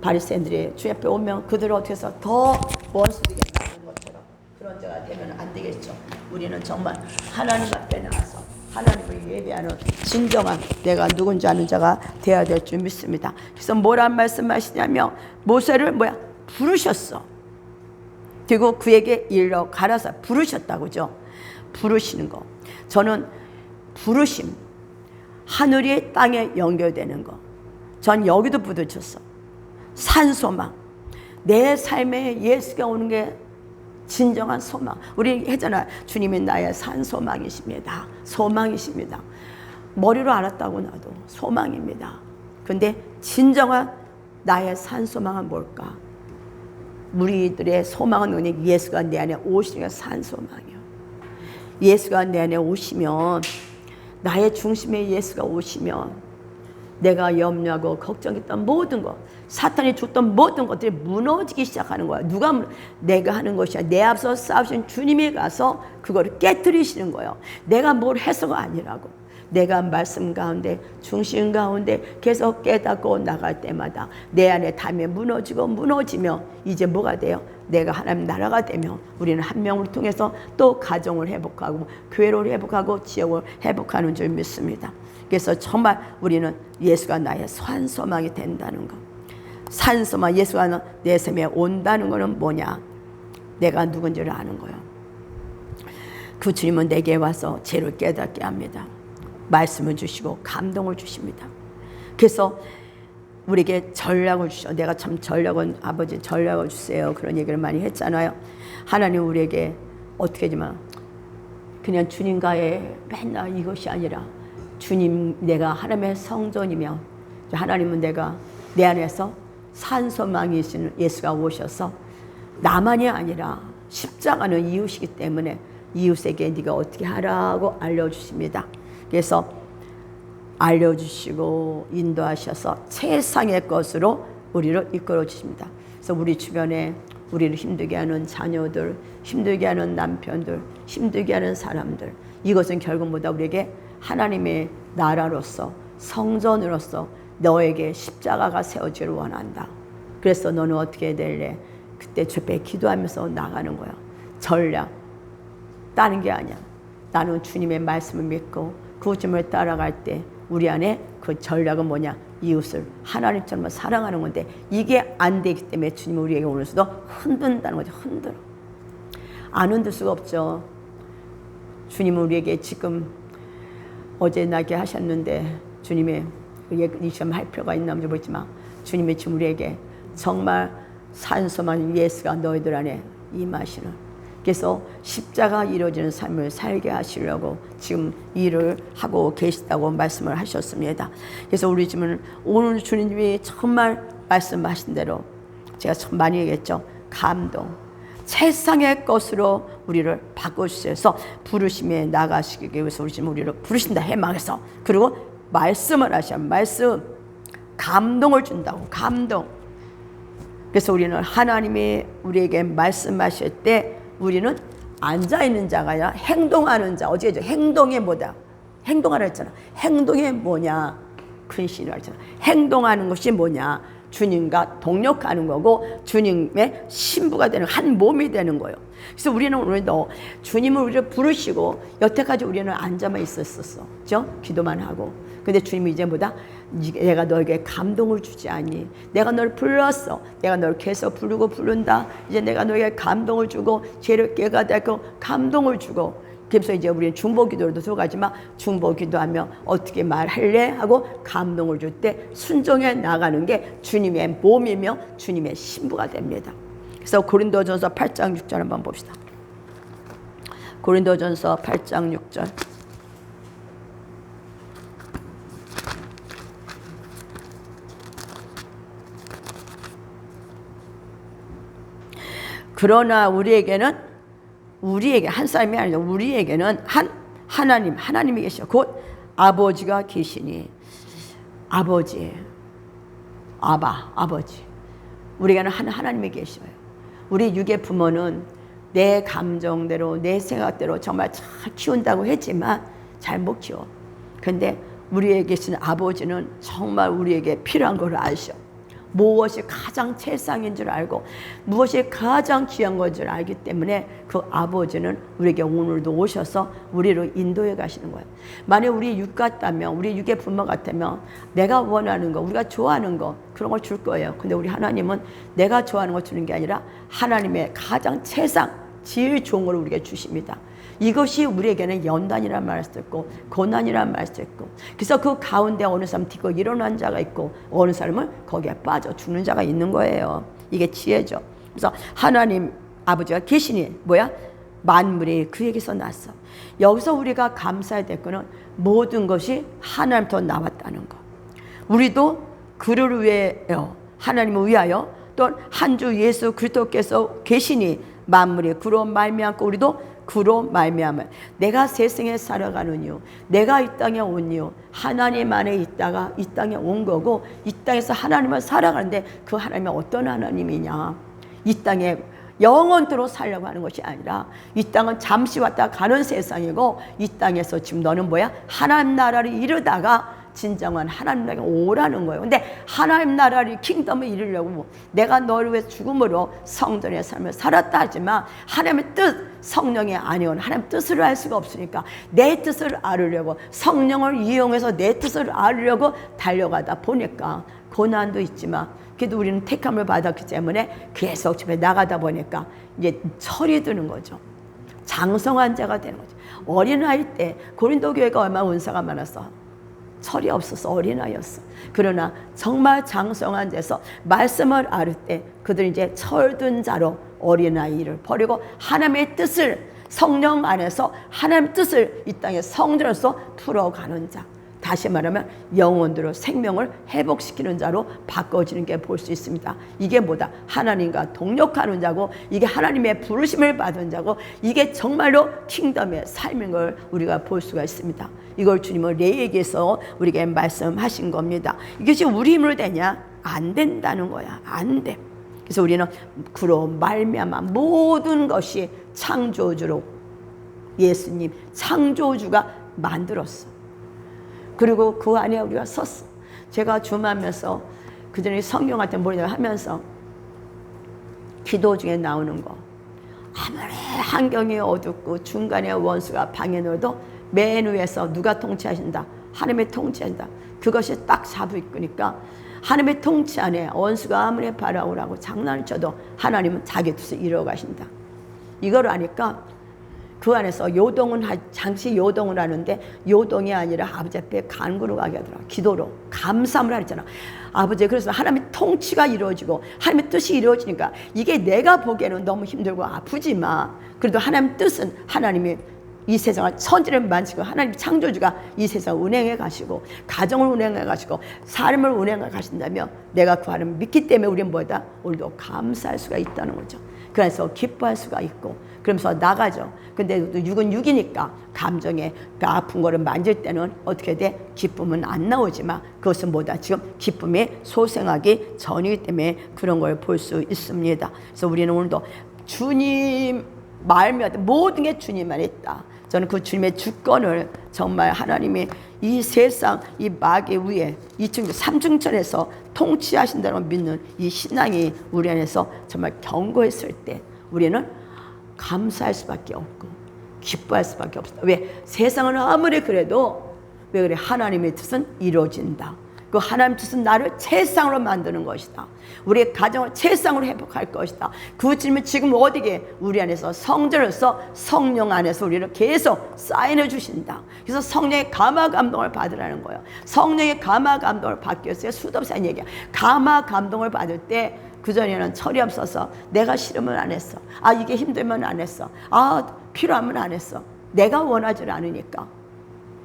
바리새인들이 주 앞에 오면 그들을 어떻게 해서 더 원수되게 만드는 것처럼 그런 자가 되면 안 되겠죠. 우리는 정말 하나님 앞에 나와서 하나님을 예배하는 진정한 내가 누군지 아는 자가 되어야 될 줄 믿습니다. 그래서 뭐란 말씀하시냐면 모세를 부르셨어. 그리고 그에게 일러 가라사 부르셨다고 그죠? 부르시는 거. 저는 부르심, 하늘이 땅에 연결되는 거. 전 여기도 부딪혔어. 산소망. 내 삶에 예수가 오는 게 진정한 소망. 우리 했잖아. 주님이 나의 산소망이십니다. 소망이십니다. 머리로 알았다고 나도 소망입니다. 근데 진정한 나의 산소망은 뭘까? 우리들의 소망은 오직 예수가 내 안에 오시는 게 산소망이야. 예수가 내 안에 오시면, 나의 중심에 예수가 오시면 내가 염려하고 걱정했던 모든 것, 사탄이 줬던 모든 것들이 무너지기 시작하는 거야. 내가 하는 것이야. 내 앞서 싸우신 주님이 가서 그거를 깨뜨리시는 거예요. 내가 뭘 해서가 아니라고. 내가 말씀 가운데, 중심 가운데 계속 깨닫고 나갈 때마다 내 안에 담이 무너지며 이제 뭐가 돼요? 내가 하나님 나라가 되면 우리는 한 명을 통해서 또 가정을 회복하고 교회를 회복하고 지역을 회복하는 줄 믿습니다. 그래서 정말 우리는 예수가 나의 산소망이 된다는 것. 산소망, 예수가 내 삶에 온다는 것은 뭐냐? 내가 누군지를 아는 거예요. 그 주님은 내게 와서 죄를 깨닫게 합니다. 말씀을 주시고 감동을 주십니다. 그래서 우리에게 전략을 주셔. 내가 참 전략은, 아버지 전략을 주세요, 그런 얘기를 많이 했잖아요. 하나님 우리에게 어떻게 하지만 그냥 주님과의 맨날 이것이 아니라, 주님, 내가 하나님의 성전이며 하나님은 내가 내 안에서 산소망이신 예수가 오셔서 나만이 아니라 십자가는 이웃이기 때문에 이웃에게 네가 어떻게 하라고 알려주십니다. 그래서 알려주시고 인도하셔서 세상의 것으로 우리를 이끌어 주십니다. 그래서 우리 주변에 우리를 힘들게 하는 자녀들, 힘들게 하는 남편들, 힘들게 하는 사람들, 이것은 결국 뭐다? 우리에게 하나님의 나라로서, 성전으로서 너에게 십자가가 세워지기를 원한다. 그래서 너는 어떻게 해야 될래? 그때 주께 기도하면서 나가는 거야. 전략 다른 게 아니야. 나는 주님의 말씀을 믿고 그 주님을 따라갈 때 우리 안에 그 전략은 뭐냐? 이웃을 하나님처럼 사랑하는 건데, 이게 안 되기 때문에 주님은 우리에게 오늘서도 흔든다는 거죠. 흔들어. 안 흔들 수가 없죠. 주님은 우리에게 지금 어제 나게 하셨는데, 주님의 이 시험 할 필요가 있나 모르겠지만 주님이 지금 우리에게 정말 산소만 예수가 너희들 안에 임하시는, 그래서 십자가 이루어지는 삶을 살게 하시려고 지금 일을 하고 계시다고 말씀을 하셨습니다. 그래서 우리 지금 오늘 주님이 정말 말씀하신 대로 제가 참 많이 얘기했죠. 감동, 세상의 것으로 우리를 바꿔주셔서 부르심에 나가시기 위해서 우리 지금 우리를 부르신다, 해망해서. 그리고 말씀을 하셔. 말씀, 감동을 준다고. 감동. 그래서 우리는 하나님이 우리에게 말씀하실 때 우리는 앉아있는 자가 아니라 행동하는 자. 어제 행동이 뭐다? 행동하라 했잖아. 행동이 뭐냐? 근신이라 했잖아. 행동하는 것이 뭐냐? 주님과 동력하는 거고 주님의 신부가 되는, 한 몸이 되는 거예요. 그래서 우리는 오늘도 주님을 우리를 부르시고, 여태까지 우리는 앉아만 있었어. 그죠? 기도만 하고. 근데 주님이 이제 뭐다? 내가 너에게 감동을 주지 않니? 내가 널 불렀어. 내가 널 계속 부르고 부른다. 이제 내가 너에게 감동을 주고 죄를 깨닫고 감동을 주고. 그래서 이제 우리는 중보 기도로도 들어가지만, 중보 기도하며 어떻게 말할래? 하고 감동을 줄 때 순종해 나가는 게 주님의 몸이며 주님의 신부가 됩니다. 그래서 고린도전서 8장 6절 한번 봅시다. 고린도전서 8장 6절. 그러나 우리에게 한 사람이 아니라 우리에게는 하나님이 계셔. 곧 아버지가 계시니. 아버지, 아버지. 우리에게는 하나님이 계셔요. 우리 육의 부모는 내 감정대로, 내 생각대로 정말 잘 키운다고 했지만 잘 못 키워. 근데 우리에게 계신 아버지는 정말 우리에게 필요한 걸 아셔. 무엇이 가장 최상인 줄 알고 무엇이 가장 귀한 건 줄 알기 때문에 그 아버지는 우리에게 오늘도 오셔서 우리를 인도해 가시는 거예요. 만약 우리 육 같다면, 우리 육의 부모 같다면 내가 원하는 거, 우리가 좋아하는 거, 그런 걸 줄 거예요. 근데 우리 하나님은 내가 좋아하는 거 주는 게 아니라 하나님의 가장 최상, 제일 좋은 걸 우리에게 주십니다. 이것이 우리에게는 연단이라는 말할 수도 있고 고난이라는 말할 수도 있고, 그래서 그 가운데 어느 사람 딛고 일어난 자가 있고 어느 사람은 거기에 빠져 죽는 자가 있는 거예요. 이게 지혜죠. 그래서 하나님 아버지가 계시니 뭐야? 만물이 그에게서 났어. 여기서 우리가 감사해야 될 거는 모든 것이 하나님부터 나왔다는 거. 우리도 그를 위하여, 하나님을 위하여, 또 한 주 예수 그리스도께서 계시니 만물이 그로 말미암고 우리도 그로 말미암아 내가 세상에 살아가는 이유, 내가 이 땅에 온 이유, 하나님 안에 있다가 이 땅에 온 거고, 이 땅에서 하나님을 살아가는데 그 하나님이 어떤 하나님이냐, 이 땅에 영원토록 살려고 하는 것이 아니라 이 땅은 잠시 왔다 가는 세상이고, 이 땅에서 지금 너는 뭐야? 하나님 나라를 이루다가 진정한 하나님 나라에 오라는 거예요. 근데 하나님 나라를, 킹덤을 이루려고 내가 너를 위해 죽음으로 성전의 삶을 살았다 하지만 하나님의 뜻, 성령이 아니온 하나님 뜻을 알 수가 없으니까 내 뜻을 알으려고, 성령을 이용해서 내 뜻을 알으려고 달려가다 보니까 고난도 있지만, 그래도 우리는 택함을 받았기 때문에 계속 집에 나가다 보니까 이제 철이 드는 거죠. 장성한 자가 되는 거죠. 어린아이 때 고린도 교회가 얼마나 은사가 많았어. 철이 없어서 어린아이였어. 그러나 정말 장성한 데서 말씀을 알을 때 그들은 이제 철든 자로 어린아이를 버리고 하나님의 뜻을, 성령 안에서 하나님의 뜻을 이 땅에 성전에서 풀어가는 자, 다시 말하면 영혼들의 생명을 회복시키는 자로 바꿔지는 게 볼 수 있습니다. 이게 뭐다? 하나님과 동력하는 자고, 이게 하나님의 부르심을 받은 자고, 이게 정말로 킹덤의 삶인 걸 우리가 볼 수가 있습니다. 이걸 주님은 레위기에서 우리에게 말씀하신 겁니다. 이것이 우리 힘으로 되냐? 안 된다는 거야. 안 돼. 그래서 우리는 그로 말미암아 모든 것이 창조주로, 예수님 창조주가 만들었어. 그리고 그 안에 우리가 섰어. 제가 줌하면서 그전에 성경한테 모르는 하면서 기도 중에 나오는 거, 아무리 환경이 어둡고 중간에 원수가 방해놓아도 맨 위에서 누가 통치하신다? 하나님의 통치한다. 그것이 딱 잡고 있으니까 하나님의 통치 안에 원수가 아무리 바라오라고 장난을 쳐도 하나님은 자기 뜻을 이루어 가신다. 이걸 아니까 그 안에서 요동은, 잠시 요동을 하는데 요동이 아니라 아버지 앞에 간구로 가게 하더라. 기도로 감사함을 하잖아. 아버지, 그래서 하나님의 통치가 이루어지고 하나님의 뜻이 이루어지니까 이게 내가 보기에는 너무 힘들고 아프지만 그래도 하나님의 뜻은 하나님이 이 세상을, 천지를 만지고 하나님 창조주가 이 세상을 운행해 가시고 가정을 운행해 가시고 삶을 운행해 가신다면 내가 그 하나님을 믿기 때문에 우리는 뭐다? 오늘도 감사할 수가 있다는 거죠. 그래서 기뻐할 수가 있고 그러면서 나가죠. 근데 육은 육이니까 감정에 그 아픈 거를 만질 때는 어떻게 돼? 기쁨은 안 나오지만 그것은 뭐다? 지금 기쁨이 소생하기 전이기 때문에 그런 걸 볼 수 있습니다. 그래서 우리는 오늘도 주님 말미암아 모든 게 주님만 있다. 저는 그 주님의 주권을 정말 하나님이 이 세상 이 마귀 위에 2층 3층천에서 통치하신다고 믿는 이 신앙이 우리 안에서 정말 견고했을 때 우리는 감사할 수밖에 없고 기뻐할 수밖에 없다. 왜? 세상은 아무리 그래도 왜 그래? 하나님의 뜻은 이루어진다. 그 하나님 뜻은 나를 최상으로 만드는 것이다. 우리의 가정을 최상으로 회복할 것이다. 그 질문 지금 어디게? 우리 안에서 성전에서 성령 안에서 우리를 계속 사인해 주신다. 그래서 성령의 감화 감동을 받으라는 거예요. 성령의 감화 감동을 받기 위해서 수도 없이 한 얘기야. 감화 감동을 받을 때 그전에는 철이 없어서 내가 싫으면 안 했어. 아, 이게 힘들면 안 했어. 아, 필요하면 안 했어. 내가 원하지 않으니까.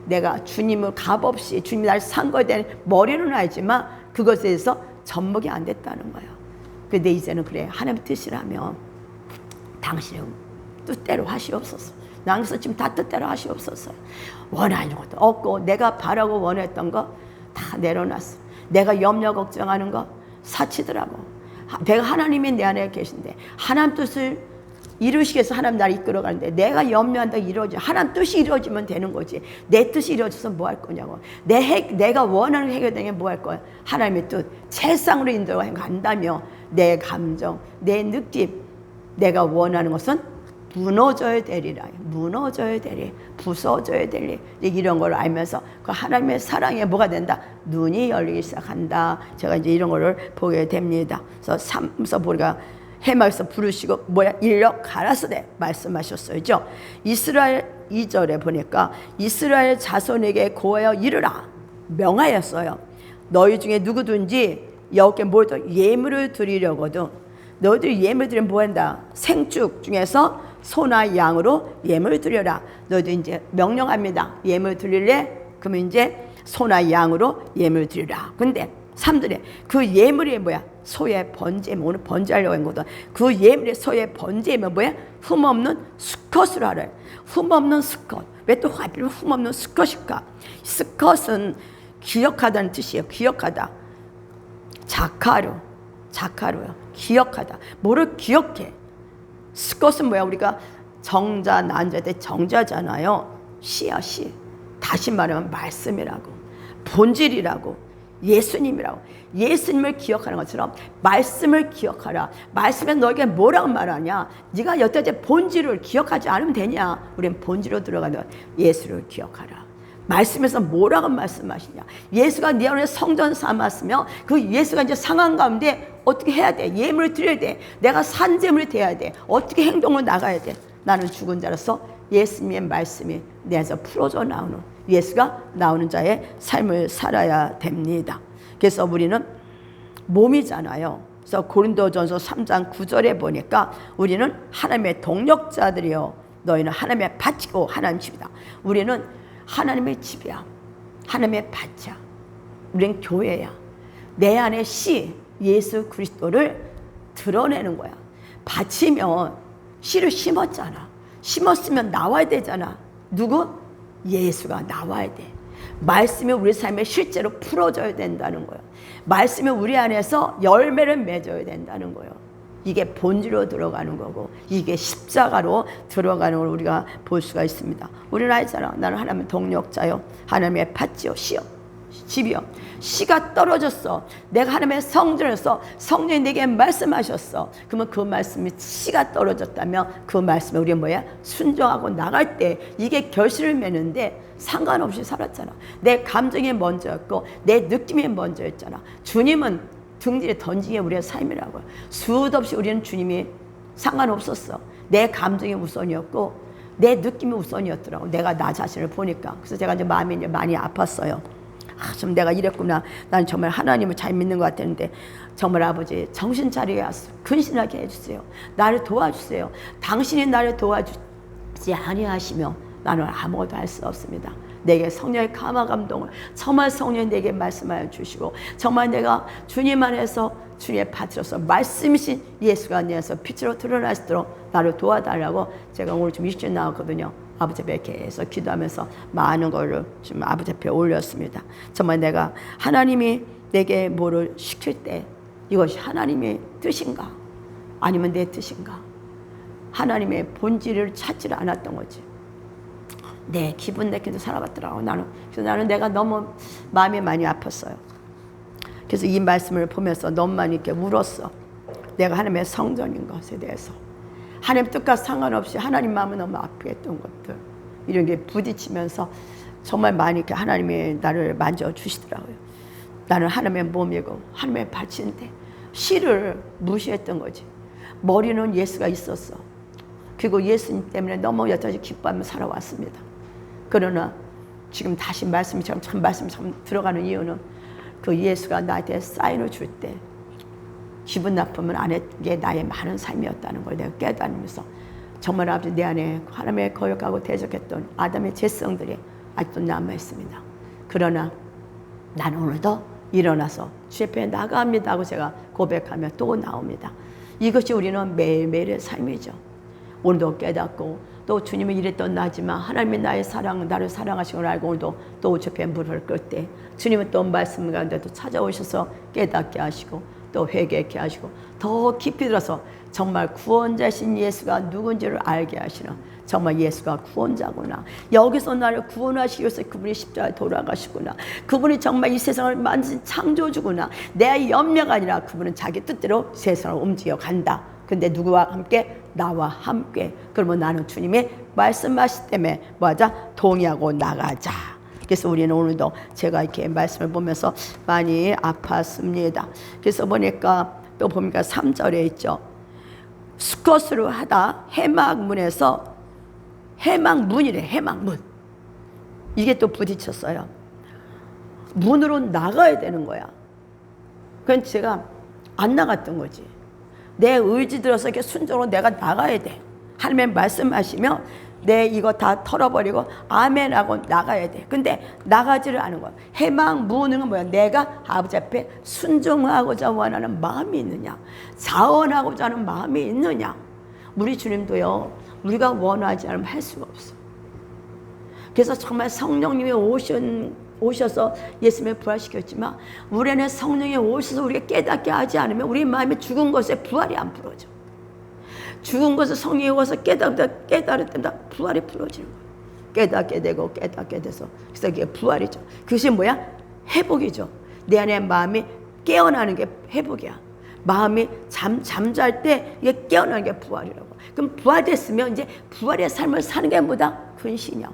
내가 주님을 값없이 주님이 날 산 거에 대한 머리는 알지만 그것에 대해서 접목이 안 됐다는 거예요. 근데 이제는 그래, 하나님의 뜻이라면 당신의 뜻대로 하시옵소서. 나에서 지금 다 뜻대로 하시옵소서. 원하는 것도 없고 내가 바라고 원했던 거 다 내려놨어. 내가 염려 걱정하는 거 사치더라고. 내가 하나님이 내 안에 계신데 하나님 뜻을 이루시기 위해서 하나님 나를 이끌어 가는데 내가 염려한다 이루어져. 하나님 뜻이 이루어지면 되는 거지. 내 뜻이 이루어져서 뭐 할 거냐고. 내가 원하는 해결되는 게 뭐 할 거야. 하나님의 뜻 최상으로 인도해 간다며 내 감정, 내 느낌, 내가 원하는 것은 무너져야 되리라. 무너져야 되리. 부서져야 되리. 이런 걸 알면서 그 하나님의 사랑에 뭐가 된다? 눈이 열리기 시작한다. 제가 이제 이런 거를 보게 됩니다. 그래서 삼서 보리가 해막에서 부르시고 뭐야? 일러 가라사대 말씀하셨어요. 이스라엘 2절에 보니까 이스라엘 자손에게 고하여 이르라 명하였어요. 너희 중에 누구든지 여호와께 뭘더 예물을 드리려거든 너희들이 예물 드리면 뭐한다? 생축 중에서 소나 양으로 예물 드려라. 너희들 이제 명령합니다. 예물 드릴래? 그러면 이제 소나 양으로 예물 드리라. 근데 3절에 그 예물이 뭐야? 소의 번제면, 오늘 번제하려고 한 거다. 그 예물의 소의 번제면 뭐야? 흠없는 수컷을 하래. 흠없는 수컷. 왜 또 하필 흠없는 수컷일까? 수컷은 기억하다는 뜻이에요. 기억하다. 자카루요. 기억하다. 뭐를 기억해? 수컷은 뭐야? 우리가 정자, 난자 때 정자잖아요. 시야, 시. 다시 말하면 말씀이라고, 본질이라고, 예수님이라고. 예수님을 기억하는 것처럼 말씀을 기억하라. 말씀에 너에게 뭐라고 말하냐? 네가 여태까지 본질을 기억하지 않으면 되냐? 우리는 본질로 들어가는 예수를 기억하라. 말씀에서 뭐라고 말씀하시냐? 예수가 네 안에 성전 삼았으며 그 예수가 이제 상황 가운데 어떻게 해야 돼? 예물을 드려야 돼. 내가 산재물이 돼야 돼. 어떻게 행동을 나가야 돼? 나는 죽은 자로서 예수님의 말씀이 내 안에서 풀어져 나오는, 예수가 나오는 자의 삶을 살아야 됩니다. 그래서 우리는 몸이잖아요. 그래서 고린도전서 3장 9절에 보니까 우리는 하나님의 동력자들이요 너희는 하나님의 밭이고 하나님 집이다. 우리는 하나님의 집이야. 하나님의 밭이야. 우리는 교회야. 내 안에 씨 예수 그리스도를 드러내는 거야. 밭이면 씨를 심었잖아. 심었으면 나와야 되잖아. 누구? 예수가 나와야 돼. 말씀이 우리 삶에 실제로 풀어져야 된다는 거예요. 말씀이 우리 안에서 열매를 맺어야 된다는 거예요. 이게 본질로 들어가는 거고 이게 십자가로 들어가는 걸 우리가 볼 수가 있습니다. 우리는 알잖아. 나는 하나님의 동력자요. 하나님의 밭이요. 씨요. 집이요. 씨가 떨어졌어. 내가 하나님의 성전에서 성령이 내게 말씀하셨어. 그러면 그 말씀이 씨가 떨어졌다면 그 말씀에 우리는 뭐야? 순종하고 나갈 때 이게 결실을 맺는데 상관없이 살았잖아. 내 감정이 먼저였고 내 느낌이 먼저였잖아. 주님은 등지에 던진 게 우리의 삶이라고요. 수도 없이 우리는 주님이 상관없었어. 내 감정이 우선이었고 내 느낌이 우선이었더라고. 내가 나 자신을 보니까. 그래서 제가 이제 마음이 이제 많이 아팠어요. 좀 내가 이랬구나. 난 정말 하나님을 잘 믿는 것 같았는데 정말 아버지 정신 차리게 하소서. 근신하게 해주세요. 나를 도와주세요. 당신이 나를 도와주지 아니하시며 나는 아무것도 할 수 없습니다. 내게 성령의 감화 감동을 정말 성령이 내게 말씀하여 주시고 정말 내가 주님 안에서 주님의 밭으로서 말씀이신 예수가 내 안에서 빛으로 드러날 수 있도록 나를 도와달라고 제가 오늘 좀 일주일 나왔거든요. 아버지 앞에 계속 기도하면서 많은 거를 지금 아버지 앞에 올렸습니다. 정말 내가 하나님이 내게 뭐를 시킬 때 이것이 하나님의 뜻인가 아니면 내 뜻인가, 하나님의 본질을 찾지 않았던 거지. 내 기분 내게도 살아봤더라고. 그래서 나는 내가 너무 마음이 많이 아팠어요. 그래서 이 말씀을 보면서 너무 많이 이렇게 울었어. 내가 하나님의 성전인 것에 대해서 하나님 뜻과 상관없이 하나님 마음은 너무 아프게 했던 것들 이런 게 부딪히면서 정말 많이 이렇게 하나님이 나를 만져주시더라고요. 나는 하나님의 몸이고 하나님의 밭인데 씨를 무시했던 거지. 머리는 예수가 있었어. 그리고 예수님 때문에 너무 여태까지 기뻐하며 살아왔습니다. 그러나 지금 다시 말씀이 참 들어가는 이유는 그 예수가 나한테 사인을 줄 때 기분 나쁘면 안 했던 게 나의 많은 삶이었다는 걸 내가 깨달으면서 정말 아버지 내 안에 하나님의 거역하고 대적했던 아담의 죄성들이 아직도 남아있습니다. 그러나 나는 오늘도 일어나서 주 앞에 나갑니다 하고 제가 고백하며 또 나옵니다. 이것이 우리는 매일매일의 삶이죠. 오늘도 깨닫고 또 주님이 이랬던 나지만 하나님이 나의 사랑, 나를 사랑하신 걸 알고 오늘도 또 주 앞에 무릎을 꿇을 때 주님은 또 말씀 가운데도 찾아오셔서 깨닫게 하시고 또 회개케 하시고 더 깊이 들어서 정말 구원자신 예수가 누군지를 알게 하시는, 정말 예수가 구원자구나, 여기서 나를 구원하시기 위해서 그분이 십자가에 돌아가시구나, 그분이 정말 이 세상을 만드신 창조주구나, 내 염려가 아니라 그분은 자기 뜻대로 세상을 움직여 간다. 근데 누구와 함께? 나와 함께. 그러면 나는 주님의 말씀하시 때문에 뭐하자? 동의하고 나가자. 그래서 우리는 오늘도 제가 이렇게 말씀을 보면서 많이 아팠습니다. 그래서 보니까 또 보니까 3절에 있죠. 수컷으로 하다 해막문에서, 해막문이래. 해막문. 이게 또 부딪혔어요. 문으로 나가야 되는 거야. 그건 제가 안 나갔던 거지. 내 의지 들어서 이렇게 순종으로 내가 나가야 돼. 하나님의 말씀하시면 내 이거 다 털어버리고 아멘하고 나가야 돼. 근데 나가지를 않은 거야. 해망 무능은 뭐야? 내가 아버지 앞에 순종하고자 원하는 마음이 있느냐, 자원하고자 하는 마음이 있느냐. 우리 주님도요, 우리가 원하지 않으면 할 수가 없어. 그래서 정말 성령님이 오셔서 예수님을 부활시켰지만 우리 안에 성령이 오셔서 우리가 깨닫게 하지 않으면 우리 마음이 죽은 것에 부활이 안 풀어져. 죽은 것을 성령이 와서 깨달을 때마다 부활이 풀어지는 거예요. 깨닫게 되고 깨닫게 돼서. 그래서 그게 부활이죠. 그것이 뭐야? 회복이죠. 내 안에 마음이 깨어나는 게 회복이야. 마음이 잠잘 때 이게 깨어나는 게 부활이라고. 그럼 부활됐으면 이제 부활의 삶을 사는 게 뭐다? 근신이야.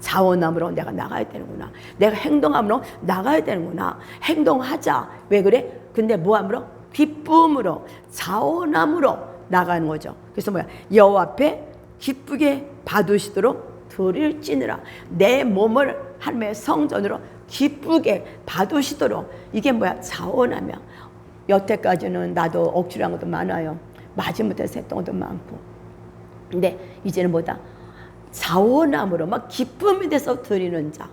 자원함으로 내가 나가야 되는구나. 내가 행동함으로 나가야 되는구나. 행동하자. 왜 그래? 근데 뭐함으로? 기쁨으로, 자원함으로 나가는 거죠. 그래서 뭐야? 여호와 앞에 기쁘게 받으시도록 드릴지니라. 내 몸을 하나님의 성전으로 기쁘게 받으시도록. 이게 뭐야? 자원하며. 여태까지는 나도 억지로 한 것도 많아요. 마지못해 했던 것도 많고. 근데 이제는 뭐다? 자원함으로 막 기쁨이 돼서 드리는 자.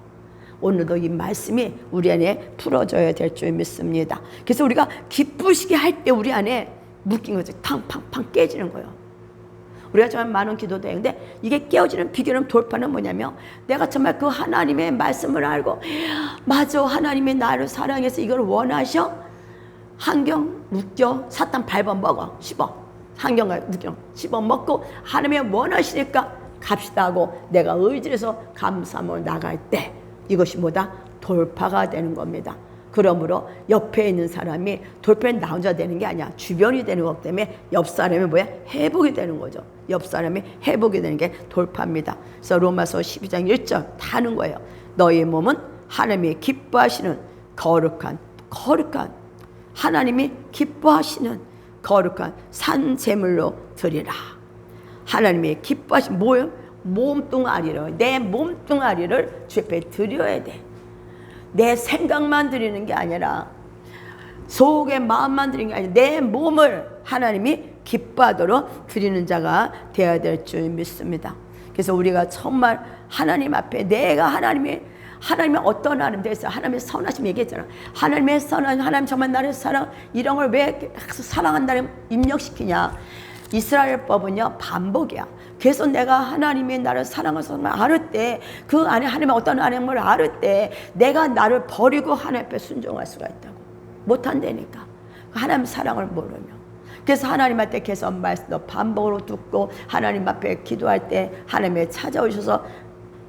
오늘도 이 말씀이 우리 안에 풀어져야 될 줄 믿습니다. 그래서 우리가 기쁘시게 할 때 우리 안에 묶인 것이 팡팡팡 깨지는 거예요. 우리가 정말 많은 기도도 했는데 이게 깨어지는 비결은 돌파는 뭐냐면 내가 정말 그 하나님의 말씀을 알고 맞아, 하나님이 나를 사랑해서 이걸 원하셔. 환경 묶여 사탄 밟아 먹어 씹어. 환경과 묶여 씹어 먹고 하나님의 원하시니까 갑시다 하고 내가 의지해서 감사함으로 나갈 때 이것이 뭐다? 돌파가 되는 겁니다. 그러므로 옆에 있는 사람이 돌파에 나 혼자 되는 게 아니야. 주변이 되는 것 때문에 옆 사람이 뭐야? 회복이 되는 거죠. 옆 사람이 회복이 되는 게 돌파입니다. 그래서 로마서 12장 1절 다 하는 거예요. 너희 몸은 하나님이 기뻐하시는 거룩한 하나님이 기뻐하시는 거룩한 산 제물로 드리라. 하나님이 기뻐하시는 뭐예요? 몸뚱아리를, 내 몸뚱아리를 주 앞에 드려야 돼. 내 생각만 드리는 게 아니라 속의 마음만 드리는 게 아니라 내 몸을 하나님이 기뻐하도록 드리는 자가 되어야 될 줄 믿습니다. 그래서 우리가 정말 하나님 앞에 내가 하나님의 어떤 하나님 되겠어요? 하나님의 선하심 얘기했잖아. 하나님의 선한 하나님 정말 나를 사랑, 이런 걸 왜 사랑한다는 입력시키냐? 이스라엘 법은요 반복이야. 그래서 내가 하나님이 나를 사랑해서 알을 때 그 안에 하나님의 어떤 하나님을 알을 때 내가 나를 버리고 하나님 앞에 순종할 수가 있다고. 못한다니까. 하나님 사랑을 모르며. 그래서 하나님한테 계속 말씀도 반복으로 듣고 하나님 앞에 기도할 때 하나님이 찾아오셔서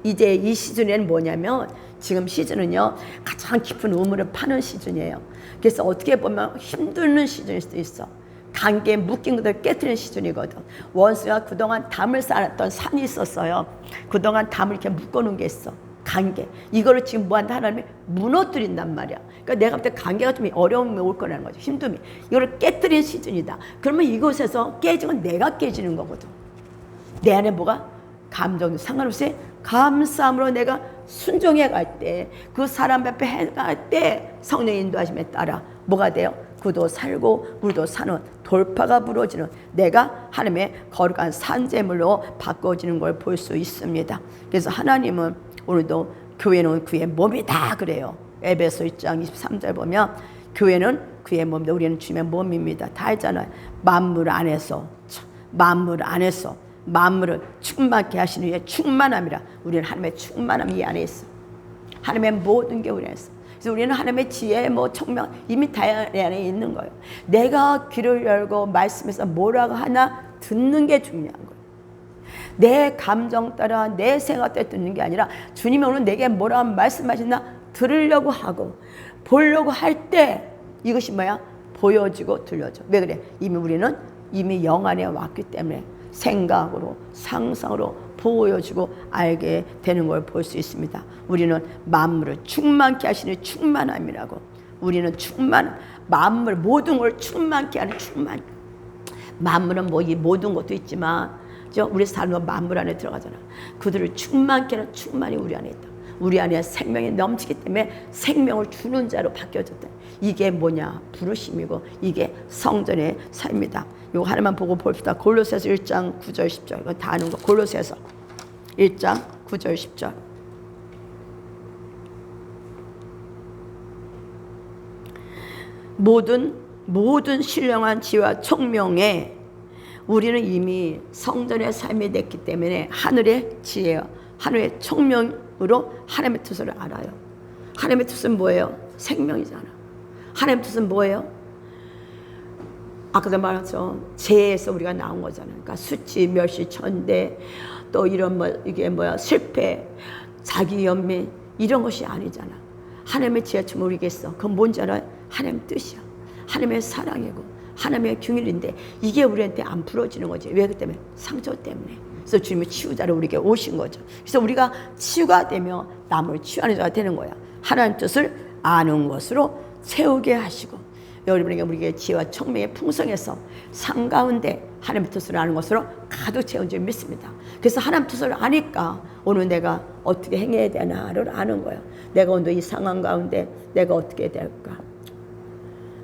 이제 이 시즌에는 뭐냐면 지금 시즌은요 가장 깊은 우물을 파는 시즌이에요. 그래서 어떻게 보면 힘드는 시즌일 수도 있어. 관계에 묶인 것들을 깨트리는 시즌이거든. 원수가 그동안 담을 쌓았던 산이 있었어요. 그동안 담을 이렇게 묶어놓은 게 있어. 관계. 이거를 지금 뭐한다? 하나님이 무너뜨린단 말이야. 그러니까 내가 볼 때 관계가 좀 어려움이 올 거라는 거죠. 힘듦이. 이거를 깨트리는 시즌이다. 그러면 이곳에서 깨지면 내가 깨지는 거거든. 내 안에 뭐가? 감정이 상관없이 감사함으로 내가 순종해 갈 때, 그 사람 앞에 해갈 때 성령의 인도하심에 따라 뭐가 돼요? 그도 살고 우리도 사는 돌파가 부러지는 내가 하나님의 거룩한 산재물로 바꿔지는 걸 볼 수 있습니다. 그래서 하나님은 오늘도 교회는 그의 몸이다 그래요. 에베소 1장 23절 보면 교회는 그의 몸이다. 우리는 주님의 몸입니다. 다 알잖아요. 만물 안에서 만물을 충만케 하시는 이의 충만함이라. 우리는 하나님의 충만함이 이 안에 있어. 하나님의 모든 게 우리 안에 있어. 그래서 우리는 하나님의 지혜, 청명 이미 다 안에 있는 거예요. 내가 귀를 열고 말씀에서 뭐라고 하나 듣는 게 중요한 거예요. 내 감정 따라 내 생각 따라 듣는 게 아니라 주님이 오늘 내게 뭐라고 말씀하시나 들으려고 하고 보려고 할 때 이것이 뭐야? 보여지고 들려져. 왜 그래? 우리는 이미 영 안에 왔기 때문에 생각으로 상상으로 보여주고 알게 되는 걸 볼 수 있습니다. 우리는 만물을 충만케 하시는 충만함이라고. 우리는 만물 모든 걸 충만케 하는 충만. 만물은 이 모든 것도 있지만 우리 사는 건 만물 안에 들어가잖아. 그들을 충만케 하는 충만이 우리 안에 있다. 우리 안에 생명이 넘치기 때문에 생명을 주는 자로 바뀌어졌다. 이게 뭐냐? 부르심이고 이게 성전의 삶이다. 이거 하나만 보고 봅시다. 골로새서 1장 9절 10절 이거 다 아는 거. 골로새서 1장 9절 10절. 모든 신령한 지혜와 총명에 우리는 이미 성전의 삶이 됐기 때문에 하늘의 지혜와 하늘의 총명으로 하나님의 뜻을 알아요. 하나님의 뜻은 뭐예요? 생명이잖아. 하나님의 뜻은 뭐예요? 아까도 말했죠. 재에서 우리가 나온 거잖아요. 그러니까 수치, 멸시, 천대, 또 이런 이게 실패, 자기 연민 이런 것이 아니잖아. 하나님의 지혜처럼 우리겠어. 그건 뭔지 알아요? 하나님의 뜻이야. 하나님의 사랑이고 하나님의 긍휼인데 이게 우리한테 안 풀어지는 거지. 왜? 그 때문에 상처 때문에. 그래서 주님이 치유자로 우리에게 오신 거죠. 그래서 우리가 치유가 되며 남을 치유하는 자가 되는 거야. 하나님 뜻을 아는 것으로 채우게 하시고 여러분에게 우리에게 지혜와 총명의 풍성해서 삶 가운데 하나님의 뜻을 아는 것으로 가득 채운 줄 믿습니다. 그래서 하나님 뜻을 아니까 오늘 내가 어떻게 행해야 되나를 아는 거야. 내가 오늘 이 상황 가운데 내가 어떻게 될까?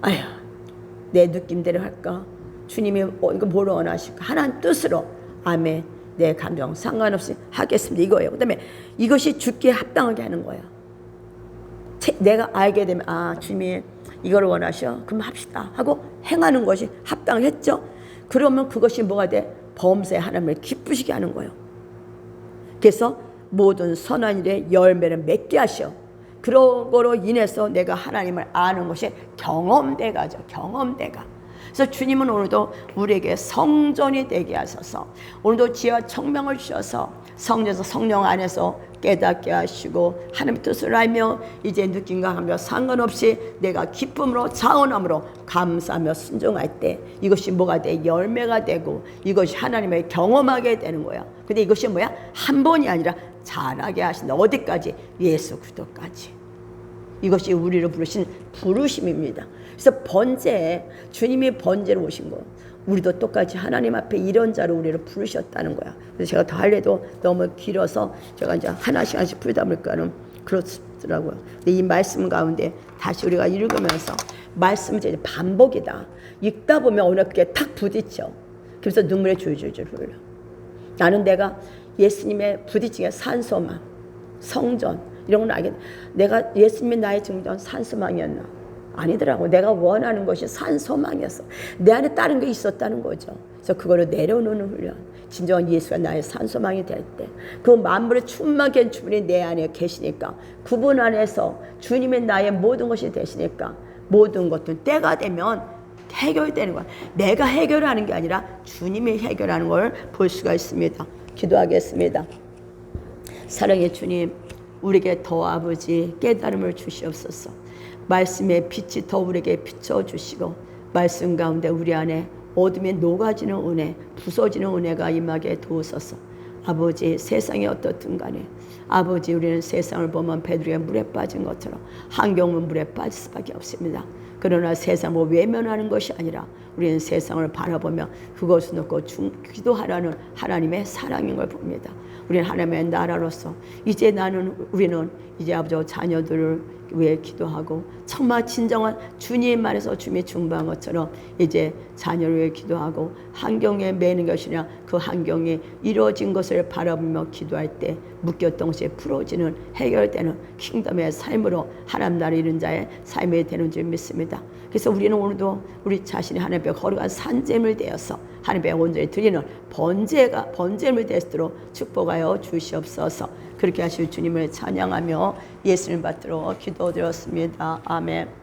아휴, 내 느낌대로 할까? 주님이 이거 뭘 원하실까? 하나님 뜻으로 아멘. 내 감정 상관없이 하겠습니다. 이거예요. 그다음에 이것이 주께 합당하게 하는 거야. 내가 알게 되면 주님이 이걸 원하셔. 그럼 합시다 하고 행하는 것이 합당했죠. 그러면 그것이 뭐가 돼? 범사에 하나님을 기쁘시게 하는 거예요. 그래서 모든 선한 일에 열매를 맺게 하셔. 그런 거로 인해서 내가 하나님을 아는 것이 경험돼 가죠. 경험돼가. 그래서 주님은 오늘도 우리에게 성전이 되게 하셔서 오늘도 지혜와 청명을 주셔서 성전에서 성령 안에서 깨닫게 하시고 하나님의 뜻을 알며 이제 느낌과 감정 상관없이 내가 기쁨으로 자원함으로 감사하며 순종할 때 이것이 뭐가 돼? 열매가 되고 이것이 하나님을 경험하게 되는 거야. 근데 이것이 뭐야? 한 번이 아니라 자라게 하신다. 어디까지? 예수 그리스도까지. 이것이 우리를 부르신 부르심입니다. 그래서 번제, 주님이 번제로 오신 거. 우리도 똑같이 하나님 앞에 이런 자로 우리를 부르셨다는 거야. 그래서 제가 더 할래도 너무 길어서 제가 이제 하나씩 풀다 보니까는 그렇더라고요. 근데 이 말씀 가운데 다시 우리가 읽으면서 말씀은 이제 반복이다. 읽다 보면 어느 게 탁 부딪혀. 그래서 눈물에 줄줄줄 흘러. 나는 내가 예수님의 부딪히게 산소망, 성전 이런 건 알겠네. 내가 예수님이 나의 증전 산소망이었나? 아니더라고. 내가 원하는 것이 산소망이었어. 내 안에 다른 게 있었다는 거죠. 그래서 그거를 내려놓는 훈련. 진정한 예수가 나의 산소망이 될 때 그 만물의 충만한 주분이 내 안에 계시니까 그분 안에서 주님이 나의 모든 것이 되시니까 모든 것들 때가 되면 해결되는 거야. 내가 해결하는 게 아니라 주님이 해결하는 걸 볼 수가 있습니다. 기도하겠습니다. 사랑의 주님, 우리에게 더 아버지 깨달음을 주시옵소서. 말씀의 빛이 더 우리에게 비춰주시고 말씀 가운데 우리 안에 어둠에 녹아지는 은혜, 부서지는 은혜가 임하게 도우소서. 아버지, 세상이 어떻든 간에 아버지, 우리는 세상을 보면 베드로가 물에 빠진 것처럼 환경은 물에 빠질 수밖에 없습니다. 그러나 세상을 외면하는 것이 아니라 우리는 세상을 바라보며 그것을 놓고 기도하라는 하나님의 사랑인 걸 봅니다. 우리는 하나님의 나라로서 우리는 이제 아버지 자녀들을 위해 기도하고 정말 진정한 주님 안에서 주님이 중보한 것처럼 이제 자녀를 위해 기도하고 환경에 매는 것이냐 그 환경이 이루어진 것을 바라보며 기도할 때 묶였던 것이 풀어지는 해결되는 킹덤의 삶으로 하나님 나라 이룬 자의 삶이 되는 줄 믿습니다. 그래서 우리는 오늘도 우리 자신이 하나님 앞에 거룩한 산재물 되어서 하나님 앞에 온전히 드리는 번제물 되도록 축복하여 주시옵소서. 그렇게 하실 주님을 찬양하며 예수님 받들어 기도드렸습니다. 아멘.